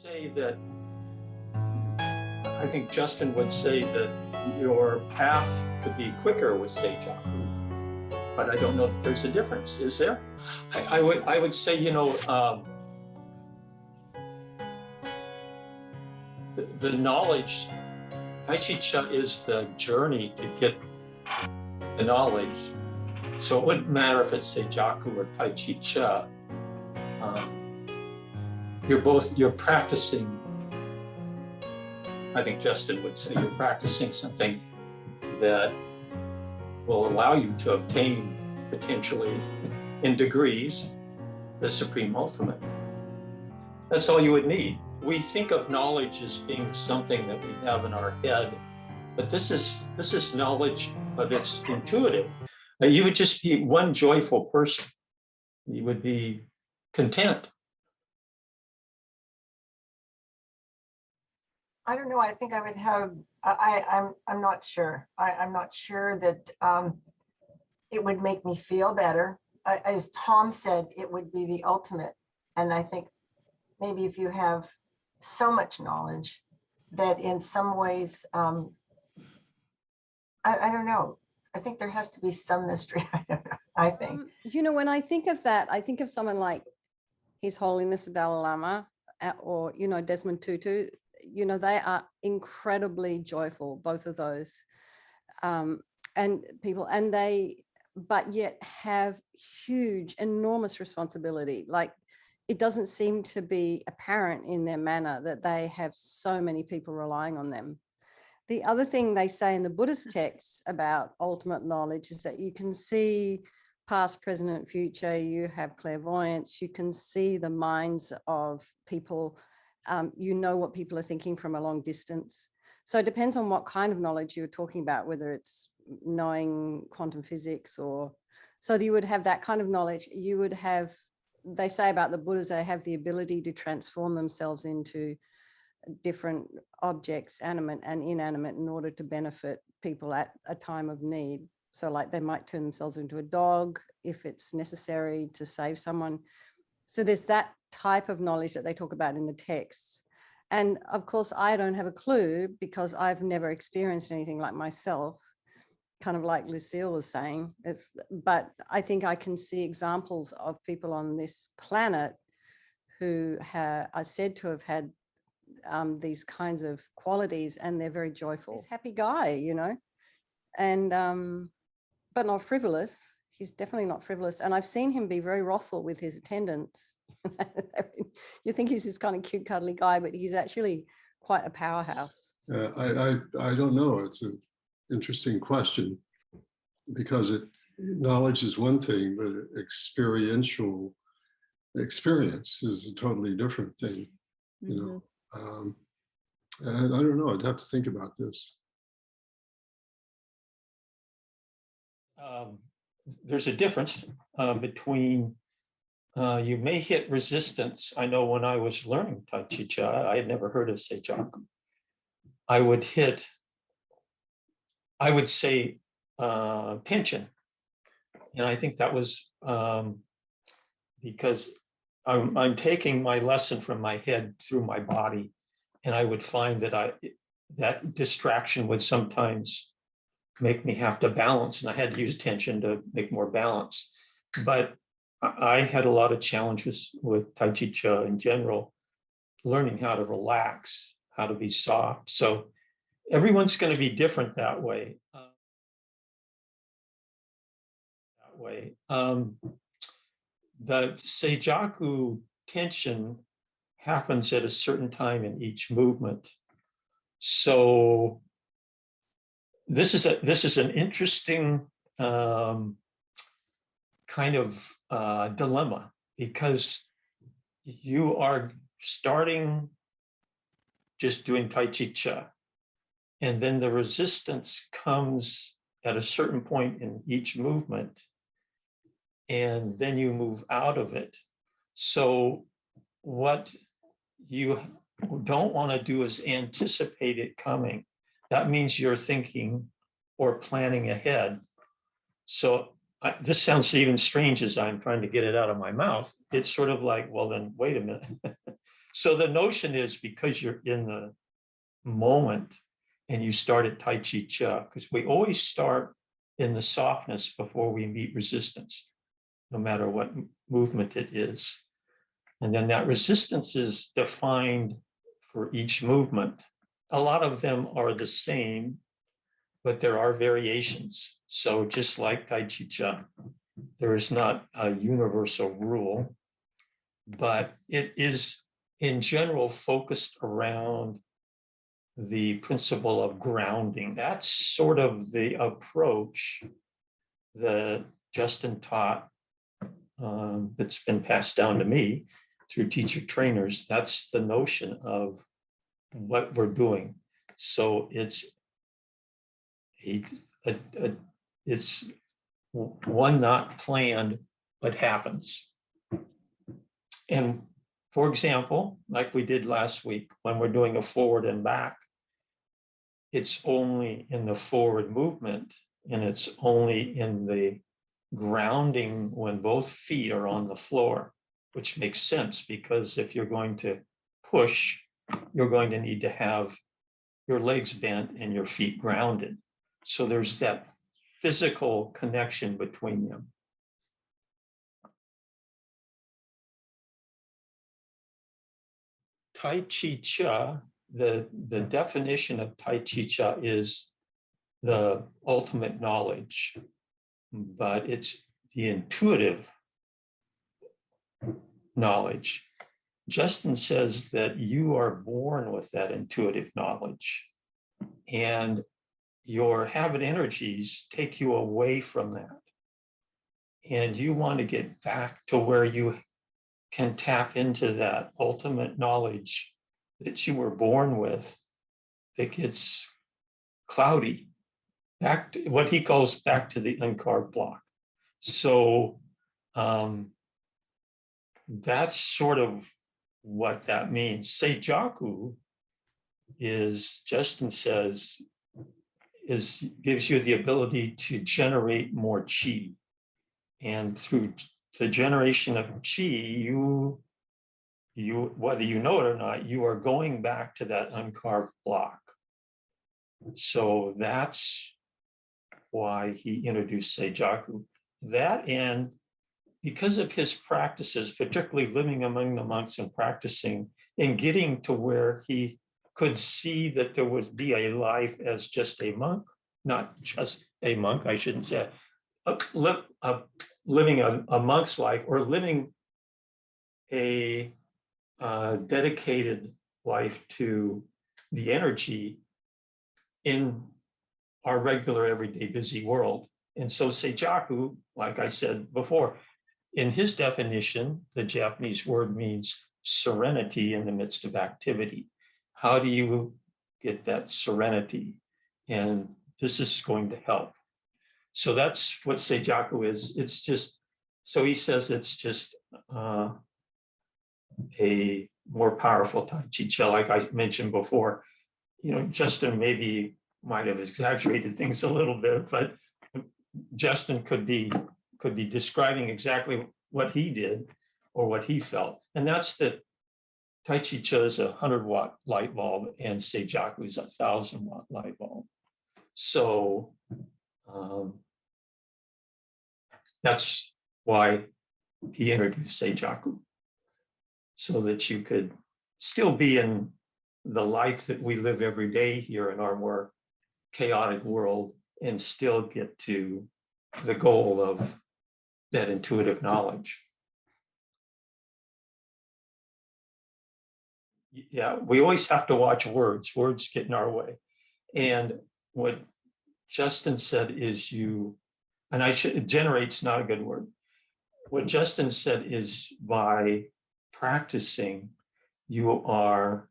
say that I think Justin would say that your path could be quicker with Seijaku, but I don't know if there's a difference. Is there? I would say, the knowledge, Tai Chi Chih is the journey to get the knowledge. So it wouldn't matter if it's Seijaku or Tai Chi Chih. You're practicing, I think Justin would say, you're practicing something that will allow you to obtain, potentially in degrees, the supreme ultimate. That's all you would need. We think of knowledge as being something that we have in our head, but this is knowledge, but it's intuitive. You would just be one joyful person. You would be content. I don't know. I think I would have. I'm not sure. I'm not sure that it would make me feel better. As Tom said, it would be the ultimate. And I think maybe if you have so much knowledge that in some ways, I don't know. I think there has to be some mystery. I don't know. I think. When I think of that, I think of someone like His Holiness the Dalai Lama, or Desmond Tutu. They are incredibly joyful, both of those, and people, but yet have huge, enormous responsibility. Like, it doesn't seem to be apparent in their manner that they have so many people relying on them. The other thing they say in the Buddhist texts about ultimate knowledge is that you can see past, present, and future. You have clairvoyance. You can see the minds of people. You know what people are thinking from a long distance. So it depends on what kind of knowledge you're talking about, whether it's knowing quantum physics or, so you would have that kind of knowledge. You would have, they say about the Buddhas, they have the ability to transform themselves into different objects, animate and inanimate, in order to benefit people at a time of need. So like they might turn themselves into a dog if it's necessary to save someone. So there's that type of knowledge that they talk about in the texts. And of course, I don't have a clue because I've never experienced anything like myself, kind of like Lucille was saying. But I think I can see examples of people on this planet who are said to have had these kinds of qualities, and they're very joyful. This happy guy, and but not frivolous. He's definitely not frivolous. And I've seen him be very wrathful with his attendants. You think he's this kind of cute, cuddly guy, but he's actually quite a powerhouse. I don't know. It's an interesting question, because knowledge is one thing, but experiential experience is a totally different thing, and I don't know. I'd have to think about this. There's a difference between you may hit resistance. I know when I was learning Tai Chi Chih, I had never heard of Seijaku. I would say tension. And I think that was because I'm taking my lesson from my head through my body. And I would find that that distraction would sometimes make me have to balance, and I had to use tension to make more balance. But I had a lot of challenges with Tai Chi Chih in general, learning how to relax, how to be soft. So everyone's going to be different that way. The Seijaku tension happens at a certain time in each movement. So this is an interesting kind of dilemma, because you are starting just doing Tai Chi Chih, and then the resistance comes at a certain point in each movement, and then you move out of it. So what you don't want to do is anticipate it coming. That means you're thinking or planning ahead. So this sounds even strange as I'm trying to get it out of my mouth. It's sort of like, well, then wait a minute. So the notion is because you're in the moment and you start at Tai Chi Chih, because we always start in the softness before we meet resistance, no matter what movement it is. And then that resistance is defined for each movement. A lot of them are the same, but there are variations. So just like Tai Chi Chih, there is not a universal rule, but it is in general focused around the principle of grounding. That's sort of the approach that Justin taught, that's been passed down to me through teacher trainers. That's the notion of what we're doing. So it's it's one not planned, but happens. And for example, like we did last week, when we're doing a forward and back, it's only in the forward movement and it's only in the grounding when both feet are on the floor, which makes sense because if you're going to push, you're going to need to have your legs bent and your feet grounded. So there's that physical connection between them. Tai Chi Chih, the definition of Tai Chi Chih is the ultimate knowledge, but it's the intuitive knowledge. Justin says that you are born with that intuitive knowledge, and your habit energies take you away from that. And you want to get back to where you can tap into that ultimate knowledge that you were born with that gets cloudy, back to what he calls back to the uncarved block. So that's sort of what that means. Seijaku is, Justin says, gives you the ability to generate more chi. And through the generation of chi, you whether you know it or not, you are going back to that uncarved block. So that's why he introduced Seijaku. That, and because of his practices, particularly living among the monks and practicing and getting to where he could see that there would be a life as just a monk, not just a monk, I shouldn't say, living a monk's life or living a dedicated life to the energy in our regular everyday busy world. And so Seijaku, like I said before, in his definition, the Japanese word means serenity in the midst of activity. How do you get that serenity? And this is going to help. So that's what Seijaku is. It's just, so he says it's just a more powerful Tai Chi Chih, like I mentioned before. You know, Justin maybe might have exaggerated things a little bit, but Justin could be describing exactly what he did or what he felt. And that's that Tai Chi Chih is a 100-watt light bulb and Seijaku is a 1,000-watt light bulb. So that's why he introduced Seijaku, so that you could still be in the life that we live every day here in our more chaotic world and still get to the goal of that intuitive knowledge. Yeah, we always have to watch words. Words get in our way. And what Justin said is generate's not a good word. What Justin said is by practicing, you are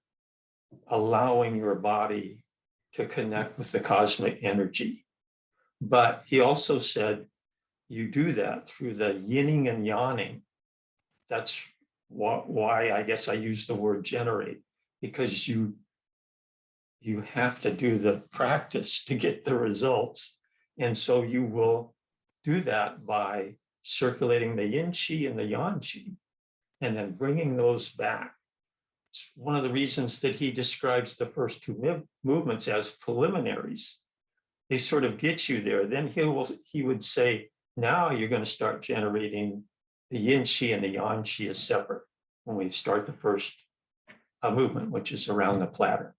allowing your body to connect with the cosmic energy. But he also said you do that through the yinning and yanning. That's why I guess I use the word generate, because you have to do the practice to get the results. And so you will do that by circulating the yin chi and the yang chi, and then bringing those back. It's one of the reasons that he describes the first two movements as preliminaries. They sort of get you there. Then he would say, now you're going to start generating the yin chi and the yang chi as separate when we start the first movement, which is around the platter.